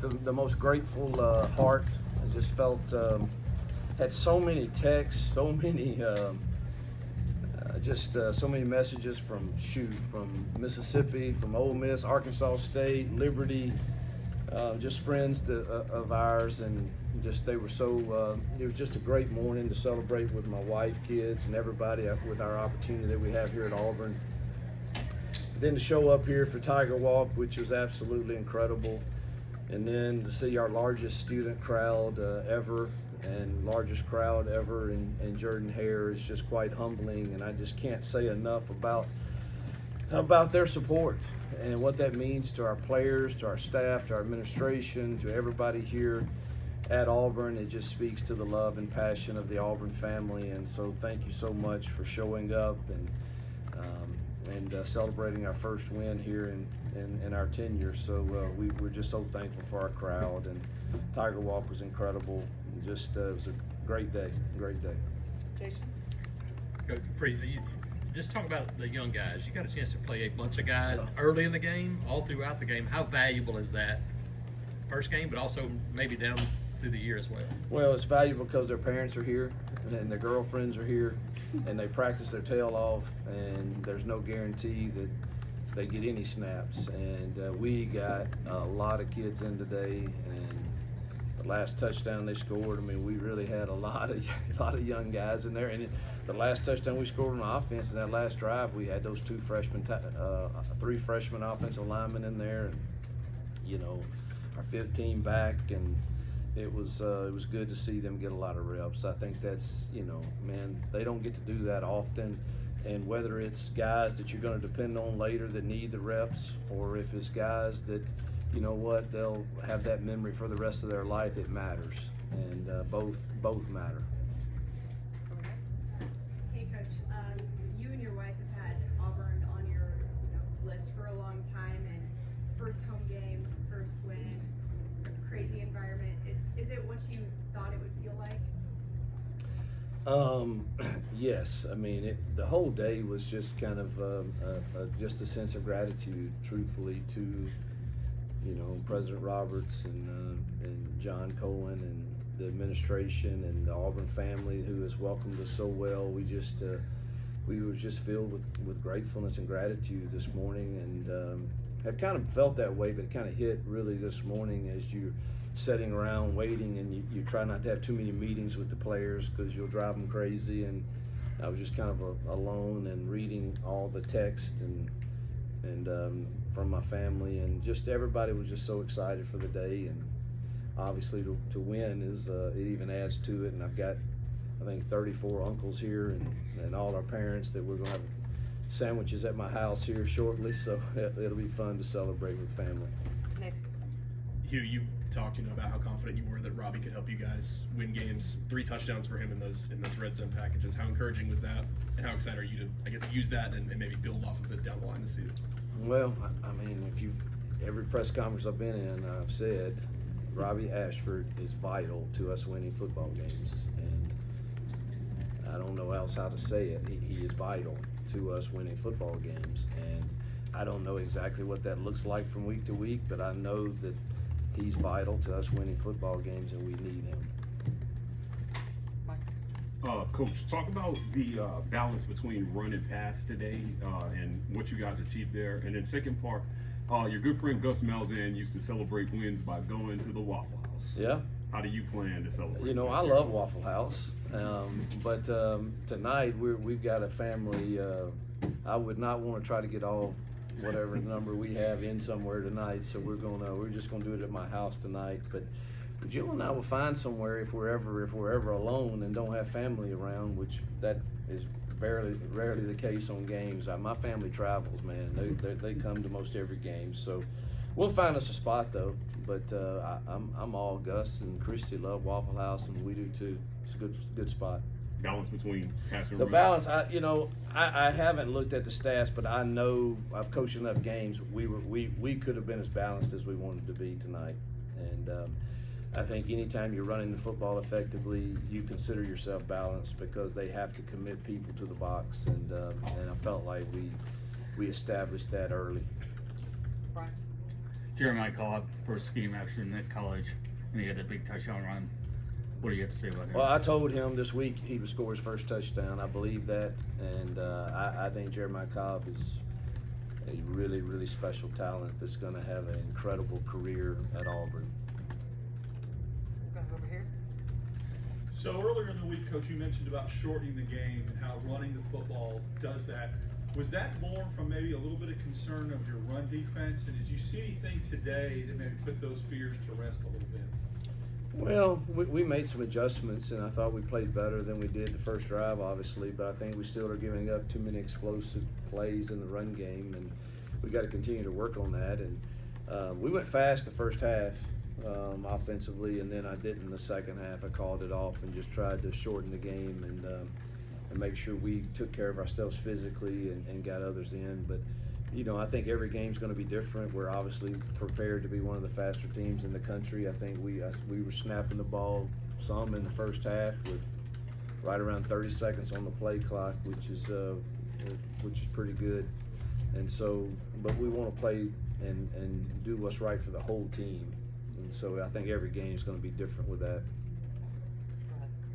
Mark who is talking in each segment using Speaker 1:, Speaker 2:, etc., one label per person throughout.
Speaker 1: The most grateful heart. I just felt had so many texts, so many so many messages from Mississippi, from Ole Miss, Arkansas State, Liberty, just friends of ours, and just they were so. It was just a great morning to celebrate with my wife, kids, and everybody with our opportunity that we have here at Auburn. Then to show up here for Tiger Walk, which was absolutely incredible. And then to see our largest student crowd ever and largest crowd ever in Jordan-Hare is just quite humbling, and I just can't say enough about their support and what that means to our players, to our staff, to our administration, to everybody here at Auburn. It just speaks to the love and passion of the Auburn family, and so thank you so much for showing up and celebrating our first win here in our tenure. So we're just so thankful for our crowd, and Tiger Walk was incredible. Just it was a great day, great day.
Speaker 2: Jason?
Speaker 3: Coach Freeze, you just talk about the young guys. You got a chance to play a bunch of guys early in the game, all throughout the game. How valuable is that first game, but also maybe down through the year as well?
Speaker 1: Well, it's valuable because their parents are here and their girlfriends are here, and they practice their tail off, and there's no guarantee that they get any snaps. And we got a lot of kids in today, and the last touchdown they scored, I mean, we really had a lot of young guys in there. And the last touchdown we scored on offense in that last drive, we had those three freshman offensive linemen in there, and our fifth team back, and it was good to see them get a lot of reps. I think that's, man, they don't get to do that often. And whether it's guys that you're going to depend on later that need the reps, or if it's guys that, they'll have that memory for the rest of their life, it matters. And both matter.
Speaker 4: Hey, Coach. You and your wife have had Auburn on your list for a long time, and first home game, first win, crazy environment. Is it what you thought it would feel like?
Speaker 1: Yes. I mean, the whole day was just kind of just a sense of gratitude, truthfully, to President Roberts and John Cohen and the administration and the Auburn family who has welcomed us so well. We were just filled with gratefulness and gratitude this morning, and have kind of felt that way, but it kind of hit really this morning as you're sitting around waiting, and you try not to have too many meetings with the players because you'll drive them crazy. And I was just kind of alone and reading all the text and from my family, and just everybody was just so excited for the day. And obviously to win is it even adds to it. And I've got, I think, 34 uncles here and all our parents that we're going to have sandwiches at my house here shortly, so it'll be fun to celebrate with family.
Speaker 2: Nick?
Speaker 5: Hugh, you talked about how confident you were that Robbie could help you guys win games. 3 touchdowns for him in those red zone packages. How encouraging was that, and how excited are you to, I guess, use that and maybe build off of it down the line this season?
Speaker 1: Well, I mean, every press conference I've been in, I've said Robbie Ashford is vital to us winning football games, and I don't know else how to say it. He is vital to us winning football games, and I don't know exactly what that looks like from week to week, but I know that he's vital to us winning football games, and we need him.
Speaker 6: Coach, talk about the balance between run and pass today, and what you guys achieved there. And then second part, your good friend Gus Malzahn used to celebrate wins by going to the Waffle House.
Speaker 1: Yeah.
Speaker 6: How do you plan to celebrate?
Speaker 1: I love Waffle House, but tonight we've got a family. I would not want to try to get all whatever number we have in somewhere tonight, so we're just gonna do it at my house tonight. But Jill and I will find somewhere if we're ever alone and don't have family around, which that is rarely the case on games. My family travels, man. They come to most every game, so we'll find us a spot though. But I'm all Gus and Christy love Waffle House, and we do too. It's a good spot.
Speaker 6: Balance between pass and
Speaker 1: The
Speaker 6: run.
Speaker 1: balance, I haven't looked at the stats, but I know I've coached enough games. We could have been as balanced as we wanted to be tonight, and I think anytime you're running the football effectively, you consider yourself balanced because they have to commit people to the box, and I felt like we established that early.
Speaker 2: Brian? Jeremiah Cobb, first game actually in college, and he had that big touchdown run. What do you have to say about him?
Speaker 1: Well, I told him this week he would score his first touchdown. I believe that, and I think Jeremiah Cobb is a really, really special talent that's going to have an incredible career at Auburn.
Speaker 7: We're going over here.
Speaker 8: So earlier in the week, Coach, you mentioned about shortening the game and how running the football does that. Was that born from maybe a little bit of concern of your run defense? And did you see anything today that maybe put those fears to rest a little bit?
Speaker 1: Well, we made some adjustments, and I thought we played better than we did the first drive, obviously, but I think we still are giving up too many explosive plays in the run game, and we got to continue to work on that. And we went fast the first half offensively, and then I didn't in the second half. I called it off and just tried to shorten the game and make sure we took care of ourselves physically and got others in. But you know, I think every game's going to be different. We're obviously prepared to be one of the faster teams in the country. I think we were snapping the ball some in the first half with right around 30 seconds on the play clock, which is pretty good. And so, but we want to play and do what's right for the whole team. And so I think every game is going to be different with that.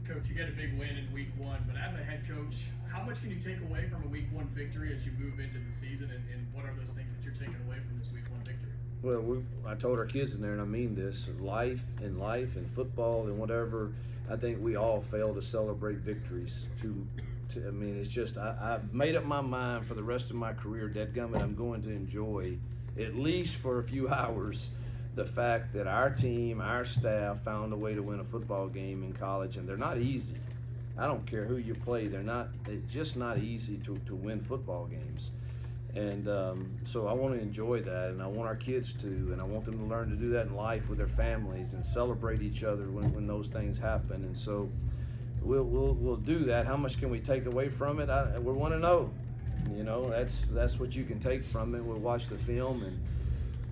Speaker 9: Coach, you get a big win in week one, but as a head coach, how much can you take away from a week one victory as you move into the season, and what are those things that you're taking away from this week one victory?
Speaker 1: Well, I told our kids in there, and I mean this, life and football and whatever, I think we all fail to celebrate victories. I mean, it's just, I've made up my mind for the rest of my career, dadgummit, I'm going to enjoy, at least for a few hours, the fact that our team, our staff found a way to win a football game in college, and they're not easy. I don't care who you play, it's just not easy to win football games. And so I want to enjoy that, and I want our kids to, and I want them to learn to do that in life with their families and celebrate each other when those things happen. And so we'll do that. How much can we take away from it? We're 1-0. You know, that's what you can take from it. We'll watch the film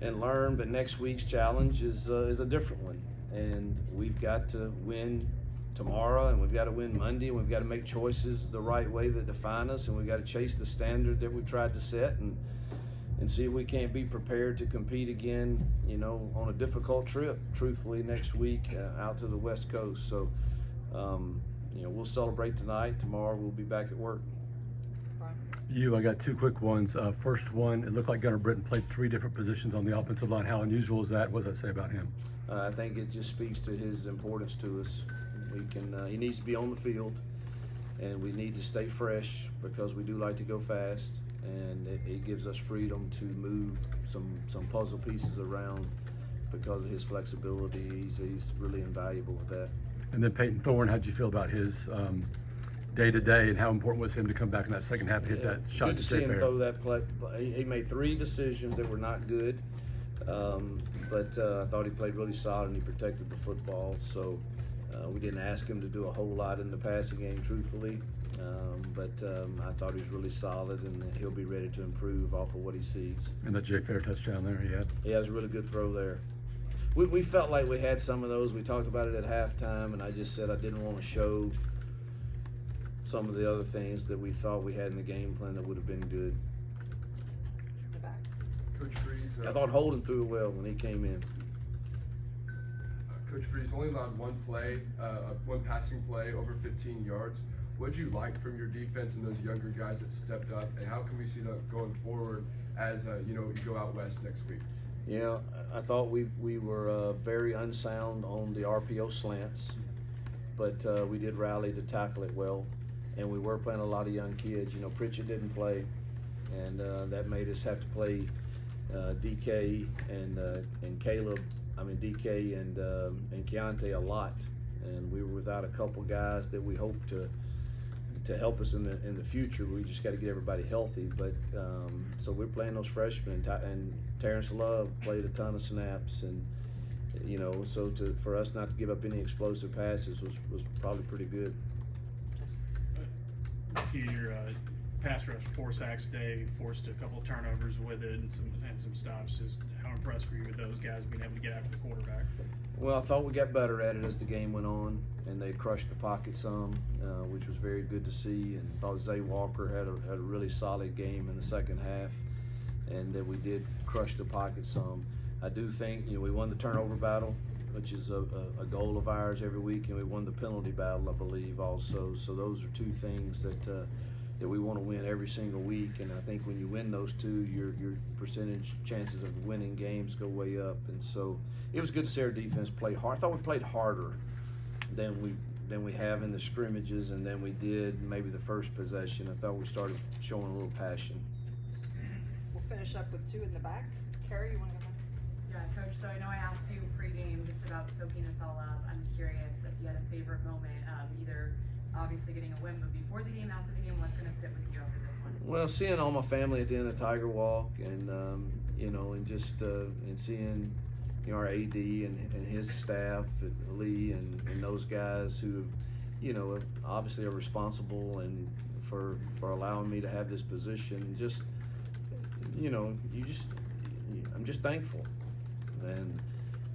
Speaker 1: and learn, but next week's challenge is a different one, and we've got to win tomorrow, and we've got to win Monday, and we've got to make choices the right way that define us, and we've got to chase the standard that we tried to set and see if we can't be prepared to compete again, you know, on a difficult trip, truthfully, next week out to the West Coast. So, you know, we'll celebrate tonight. Tomorrow we'll be back at work.
Speaker 10: I got two quick ones. First one, it looked like Gunnar Britton played 3 different positions on the offensive line. How unusual is that? What does that say about him?
Speaker 1: I think it just speaks to his importance to us. He needs to be on the field, and we need to stay fresh because we do like to go fast, and it gives us freedom to move some puzzle pieces around because of his flexibility. He's really invaluable with that.
Speaker 10: And then Peyton Thorne, how'd you feel about his day-to-day, and how important was him to come back in that second half and hit that shot
Speaker 1: Good
Speaker 10: to
Speaker 1: to
Speaker 10: stay
Speaker 1: see him
Speaker 10: fair?
Speaker 1: throw that play. He made 3 decisions that were not good, but I thought he played really solid and he protected the football. So we didn't ask him to do a whole lot in the passing game, truthfully, but I thought he was really solid, and he'll be ready to improve off of what he sees.
Speaker 10: And that Jay Fair touchdown there he had?
Speaker 1: Yeah, it was a really good throw there. We felt like we had some of those. We talked about it at halftime, and I just said I didn't want to show some of the other things that we thought we had in the game plan that would have been good.
Speaker 7: The back.
Speaker 11: Coach Freeze.
Speaker 1: I thought Holden threw it well when he came in.
Speaker 11: Coach Freeze only allowed one passing play over 15 yards. What did you like from your defense and those younger guys that stepped up, and how can we see that going forward as you go out west next week?
Speaker 1: You know, I thought we were very unsound on the RPO slants, but we did rally to tackle it well, and we were playing a lot of young kids. You know, Pritchett didn't play, and that made us have to play DK and Caleb. I mean DK and Keontae a lot, and we were without a couple guys that we hope to help us in the future. We just got to get everybody healthy. But so we're playing those freshmen, and Terrence Love played a ton of snaps, and you know, so for us not to give up any explosive passes was probably pretty good.
Speaker 9: Your pass rush, 4 sacks a day, forced a couple of turnovers with it, and some stops. Just how impressed were you with those guys being able to get after the quarterback?
Speaker 1: Well, I thought we got better at it as the game went on, and they crushed the pocket some, which was very good to see. And I thought Zay Walker had a really solid game in the second half, and that we did crush the pocket some. I do think, we won the turnover battle, which is a goal of ours every week, and we won the penalty battle, I believe, also. So those are two things that we want to win every single week, and I think when you win those two, your percentage chances of winning games go way up. And so it was good to see our defense play hard. I thought we played harder than we have in the scrimmages, and then we did maybe the first possession. I thought we started showing a little passion.
Speaker 7: We'll finish up with two in the back. Carrie, you want to go back?
Speaker 12: Yeah, Coach, so I know I asked you pregame just about soaking this all up. I'm curious if you had a favorite moment, either obviously getting a win, but before the game, after the game, what's going to sit with you after this one?
Speaker 1: Well, seeing all my family at the end of Tiger Walk, and and just and seeing our AD and his staff, Lee and those guys who, obviously are responsible and for allowing me to have this position. Just, I'm just thankful, and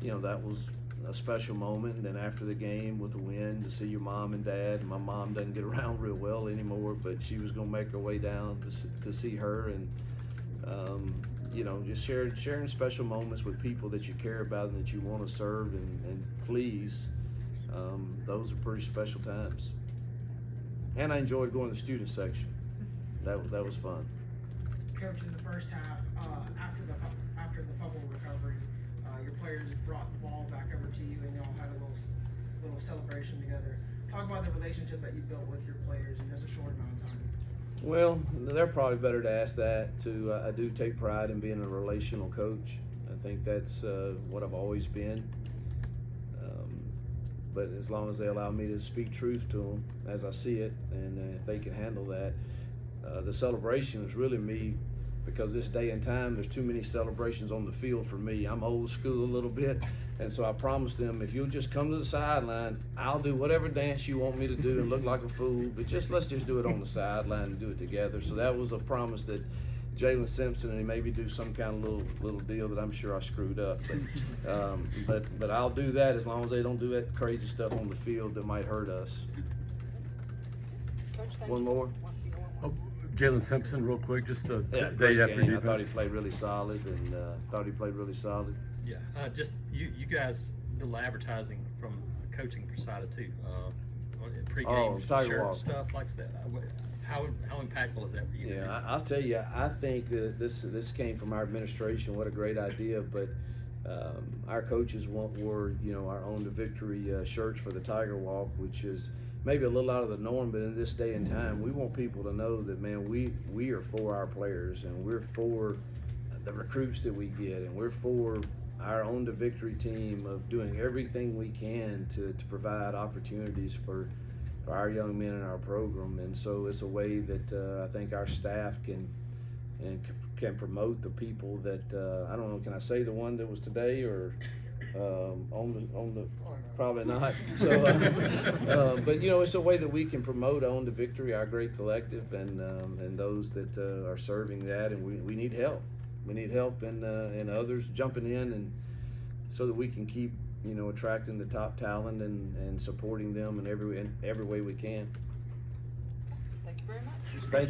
Speaker 1: that was a special moment. And then after the game with the win, to see your mom and dad. My mom doesn't get around real well anymore, but she was gonna make her way down to see her, and just sharing special moments with people that you care about and that you want to serve and please. Those are pretty special times. And I enjoyed going to the student section. That was fun.
Speaker 13: Coach, in the first half, after the fumble recovery, your players brought the ball back over to you, and y'all had a little celebration together. Talk about the relationship that you built with your players in just a short amount of time.
Speaker 1: Well, they're probably better to ask that too. I do take pride in being a relational coach. I think that's what I've always been. But as long as they allow me to speak truth to them as I see it, and if they can handle that, the celebration was really me, because this day and time, there's too many celebrations on the field for me. I'm old school a little bit, and so I promised them, if you'll just come to the sideline, I'll do whatever dance you want me to do and look like a fool, but let's just do it on the sideline and do it together. So that was a promise that Jalen Simpson and he maybe do some kind of little deal that I'm sure I screwed up, but I'll do that as long as they don't do that crazy stuff on the field that might hurt us.
Speaker 7: Coach, thank
Speaker 1: One
Speaker 7: you.
Speaker 1: more.
Speaker 10: Oh, Jalen Simpson, real quick, just the
Speaker 1: Yeah,
Speaker 10: day
Speaker 1: great
Speaker 10: after
Speaker 1: game.
Speaker 10: defense.
Speaker 1: I thought he played really solid, and
Speaker 3: Yeah, just you guys, little advertising from the coaching side of too. Pregame
Speaker 1: Tiger
Speaker 3: shirt
Speaker 1: Walk.
Speaker 3: stuff like that. How impactful is that for you?
Speaker 1: Yeah, I'll tell you, I think that this came from our administration. What a great idea! But our coaches wore our Own the Victory shirts for the Tiger Walk, which is maybe a little out of the norm, but in this day and time, we want people to know that, man, we are for our players, and we're for the recruits that we get, and we're for our Own the Victory team of doing everything we can to provide opportunities for our young men in our program. And so it's a way that I think our staff can promote the people that I don't know. Can I say the one that was today or on the probably not. So, but it's a way that we can promote Own the Victory, our great collective, and those that are serving that, and we need help. We need help and others jumping in, and so that we can keep attracting the top talent and supporting them in every way we can.
Speaker 7: Thank you very much.
Speaker 1: Thank you.